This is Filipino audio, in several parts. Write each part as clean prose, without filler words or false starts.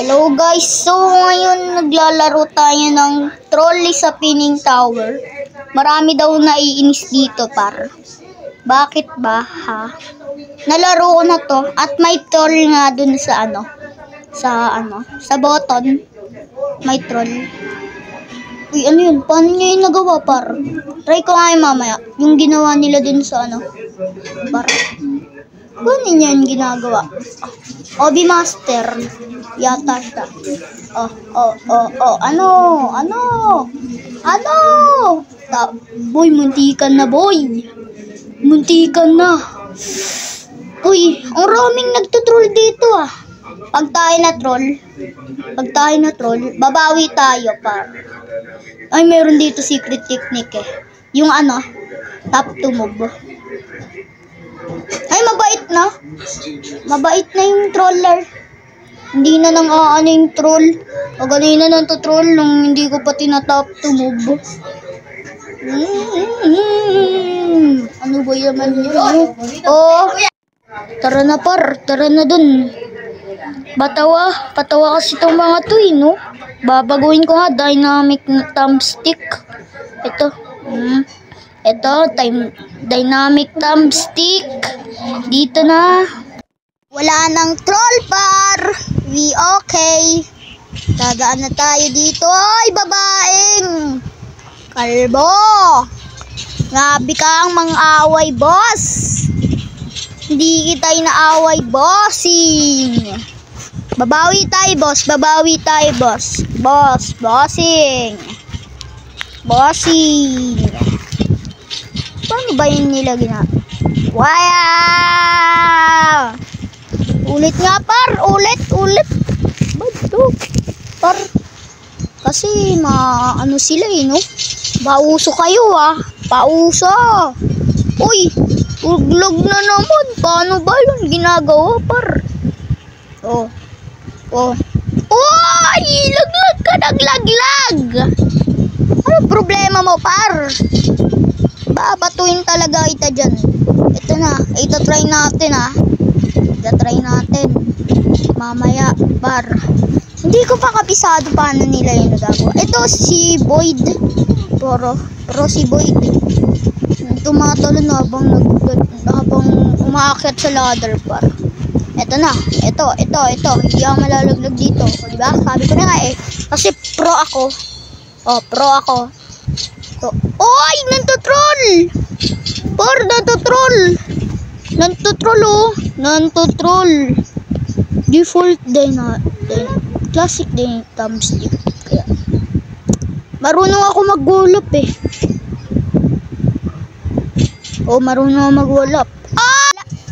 Hello guys, so ngayon naglalaro tayo ng trolley sa Pining Tower. Marami daw naiinis dito par. Bakit ba ha? Nalaro ko na to at may troll nga dun sa sa button. May troll. Uy, ano yun? Paano nyo yung nagawa par? Try ko nga yung mamaya. Yung ginawa nila dun sa par. Paano nyo yung ginagawa? Obi Master. Yata siya. Ano? Boy, muntikan na boy. Muntikan na. Uy, ang raming nagtutroll dito ah. Pag tayo na troll, babawi tayo par. Ay, meron dito secret technique eh. Yung tap to move. Ay, mabait na. Mabait na yung troller. Hindi na nang yung troll. O ganina nang to troll nung hindi ko pa tinatap to move. Ano ba yaman yun? Oh, tara na par. Tara na dun. Patawa kasi itong mga to no? Babaguhin ko nga dynamic thumbstick. Ito dynamic thumbstick. Dito na. Wala nang troll par. We okay. Dadaan na tayo dito. Ay, babaeng kalbo. Grabe kang mang-away, boss. Hindi kita inaaway, bossing. Babawi tayo, boss. Bossing. Paano ba yun nila Wow! Ulit nga par, ulit. Bato, par. Kasi sila no? Pauso kayo Pauso. Uy, uglog na naman. Paano ba yun ginagawa par? Uy, laglag ka, naglaglag. Ano problema mo par? Babatuin talaga kita dyan. Ito na, itatry natin mamaya par. Hindi ko pa kapisado paano nila yung nagagawa. Ito si Boyd. Pero si Boyd tumatalon habang umaakyat sa ladder par. Ito na. Ito. Hindi ako malalaglag dito. Diba? Sabi ko na nga eh. Kasi pro ako. Pro ako. Oy! Nantotroll! Par, nantotroll. Default classic din thumbstick. Kaya marunong ako mag-wallop eh. Marunong ako mag-wallop.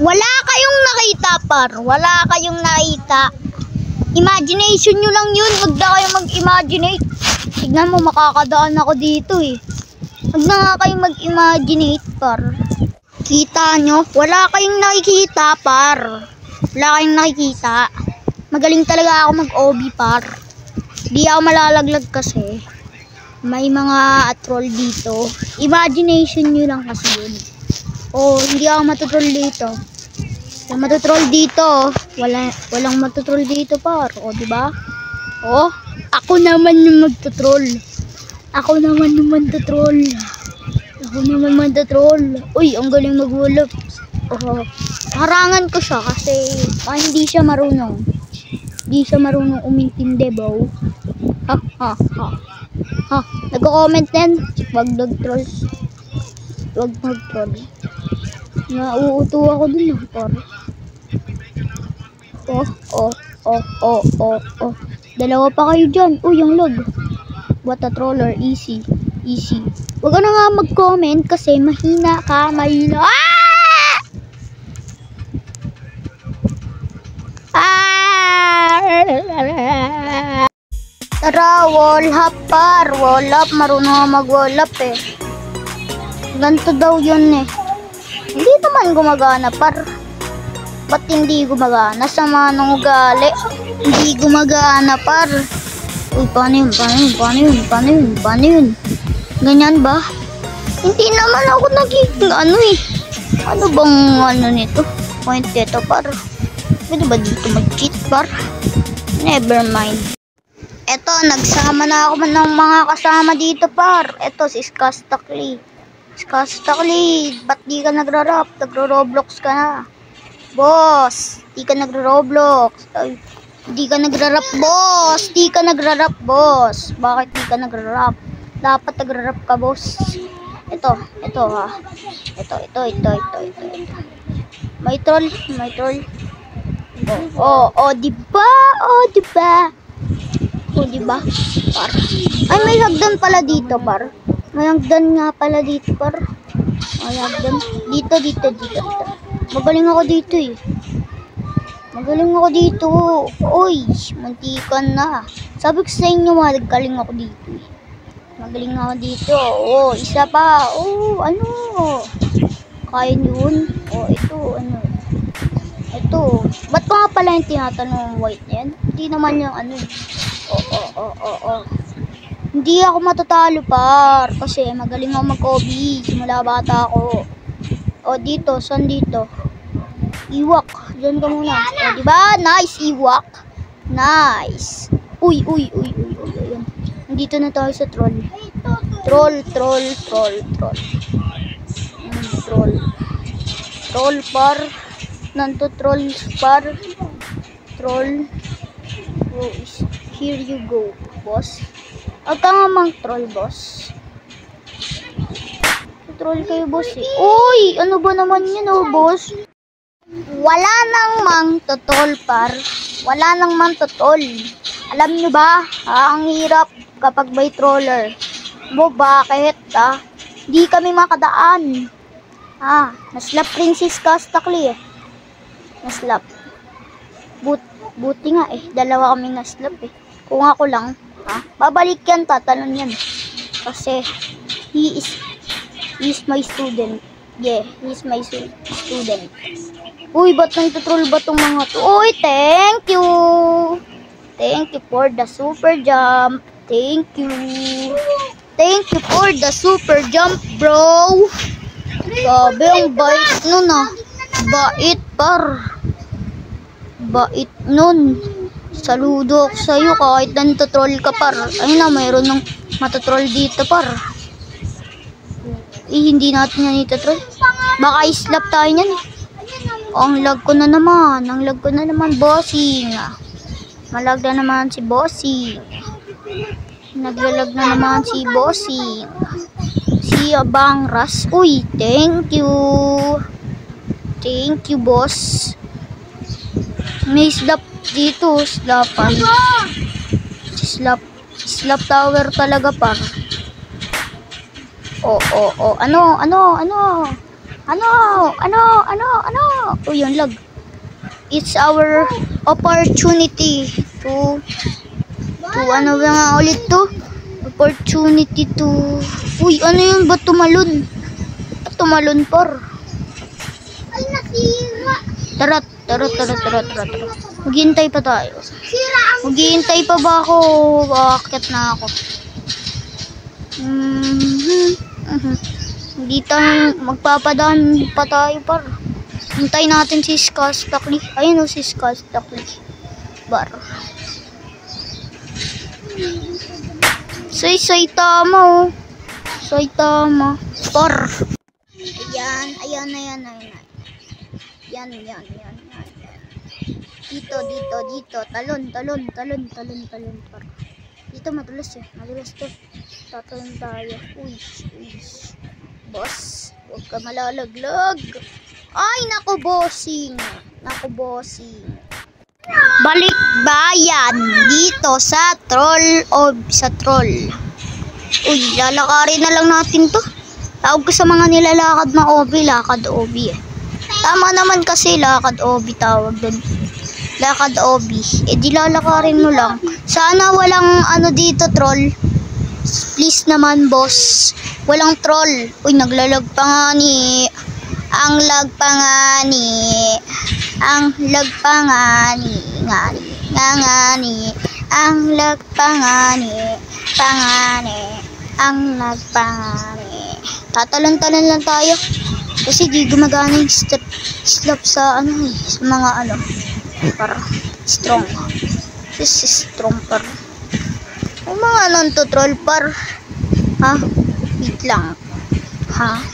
Wala kayong nakita par. Wala kayong nakita. Imagination nyo lang yun. Huwag na kayong mag-imaginate. Tignan mo, makakadaan ako dito eh. Huwag na nga kayong mag-imaginate par. Kita nyo? Wala kayong nakikita par. Wala kayong nakikita. Magaling talaga ako mag-OB par. Di ako malalaglag kasi. May mga troll dito. Imagination nyo lang kasi yun. Hindi ako matutroll dito. Walang matutroll dito. Walang matutroll dito par. Diba? Ako naman yung magtutroll. Ako naman Uy, ang galing mag-wallop. Harangan ko siya kasi hindi siya marunong. Hindi siya marunong umintindi, bro. Nagko-comment din. Wag mag-troll. Nauuto ako dun par. Dalawa pa kayo dyan. Yung log. What a troller. Easy. Huwag ka na nga mag-comment kasi mahina ka. Tara, wall hop par. Wall up. Marunong nga mag-wall up eh. Ganito daw yun eh. Hindi naman gumagana par. Ba't hindi gumagana? Sama ng ugali. Hindi gumagana par. Uy, paano yun? Ganyan ba? Hindi naman ako Ano bang nito? Point dito par. Pwede ba dito mag-cheat par? Never mind. Eto, nagsama na ako ng mga kasama dito, par. Eto, si Skastakli. Skastakli, ba't di ka nagra-rap? Nagro-roblox ka na. Boss, di ka nagro-roblox. Ay, di ka nagra-rap, boss. Di ka nagra-rap, boss. Bakit di ka nagra-rap? Dapat nagra-rap ka, boss. Ito ha. Ito. May troll. Diba? Par. Ay, may hagdan pala dito, par. May hagdan nga pala dito, par. May hagdan. Dito. Magaling ako dito eh. Uy, muntikan na. Sabi ko sa inyo, magaling ako dito eh. Magaling ako dito. Oh, isa pa. Oh, ano? Kaya yun. Oh, ito, ano? Ito. Ba't pa nga pala yung tinatanong white na yan? Hindi naman yung ano. Oh. Hindi ako matatalo, par. Kasi magaling ako mag-obi. Simula bata ako. Oh, dito. Saan dito? Iwak. Diyan ka muna. Oh, diba? Nice, Iwak. Nice. Uy. Ayan. Nandito na tayo sa troll. Troll, par. Nanto troll, par. Troll. Oh, here you go, boss. Huwag ka nga mang troll, boss. Troll kayo, boss eh. Uy! Ano ba naman yun, oh, boss? Wala nang mang totol, par. Wala nang mang totol. Alam nyo ba? Ang hirap kapag may troller. Bakit? Di kami makadaan. Naslap Princess Skastakli eh. Naslap. Buti nga eh. Dalawa kami naslap eh. Kung ako lang, babalik yan, tatalon yan. Kasi, he is my student. Yeah, he is my student. Uy, ba't nang-troll ba tong mga to? Uy, thank you! Thank you for the super jump. Thank you for the super jump, bro. Grabe, ang bait nun Bait, par. Bait nun. Saludo ako sa'yo kahit nantotroll ka, par. Ayun na, mayroon ng matotroll dito, par. Hindi natin yan itotroll. Baka islap tayo yan. Ang lag ko na naman, bossing. Malag na naman si bossing. Naglalag na naman si bossing. Si Abang Ras. Uy, thank you. Thank you, boss. May slap dito, slapan. Slap tower talaga, par. Ano? Oh, yun, lag. It's our opportunity to ano ba nga ulit to? Opportunity to... Uy, ano yun? Ba't tumalon? Tumalon, par. Ay, nasira. Tara. Maghihintay pa tayo. Maghihintay pa ba ako? Aakyat na ako. Dito magpapadaan pa tayo, par. Hintay natin si Skastakli. Ayun o, si Skastakli. Bar. Saitama o. Saitama. Par. Ayan. Yan. Dito. Talon, par. Dito madulas eh. Madulas to. Tatalon tayo. Uy. Boss, huwag ka malalaglag. Ay, naku, bossing. Balik bayan dito sa troll. Uy, lalakarin na lang natin to. Tawag ko sa mga nilalakad na obi. Lakad obi eh. Tama naman kasi lakad obi tawag doon. Lakad obi. Di lalakarin mo lang. Sana walang ano dito, troll. Please naman, boss. Walang troll. Uy, naglalag pa nga ni. Ang lag pa nga ni. Ang lag pa nga ni. Ang lag pa nga ni. Ang lag pa nga ni. Tatalon-talon lang tayo. Kasi di gumagana yung slap sa ano eh. Sa mga ano. Para strong. This is strong par. May mga non-tutorial par. Ha? Wait lang. Ha?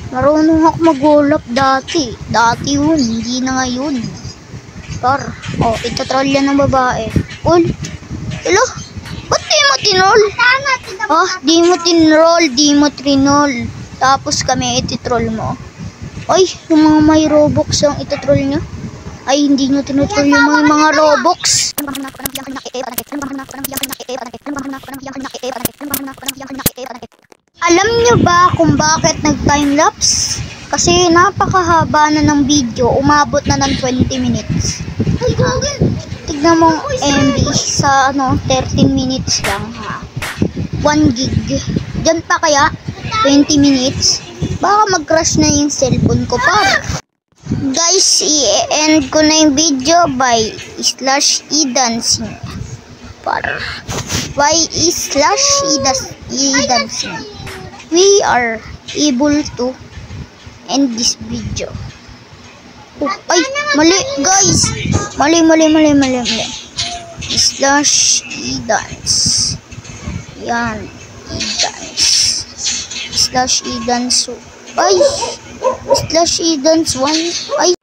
Marunong ako mag-wallop dati. Dati yun, hindi na ngayon. Par. Oh, ito-troll yan ng babae. Ul. Hello? Ba't di mo tinroll? Oh, di mo tinroll, di mo trinol. Tapos kami iti-troll mo. Ay, yung mga may Robux ang ito-troll nyo. Ay, hindi nyo tinutroll yung mga Robux. Alam nyo ba kung bakit nag-timelapse? Kasi napakahaba na ng video, umabot na ng 20 minutes. Tignan mo MB sa 13 minutes lang ha. 1 gig. Diyan pa kaya 20 minutes? Baka mag-crash na yung cellphone ko par. Guys, i-end ko na yung video by /edancing par. /edancing. We are able to end this video. Oh, ay, mali guys. Mali. /edance. Yan, edance. /edance. Ay, /edance 1. Ay.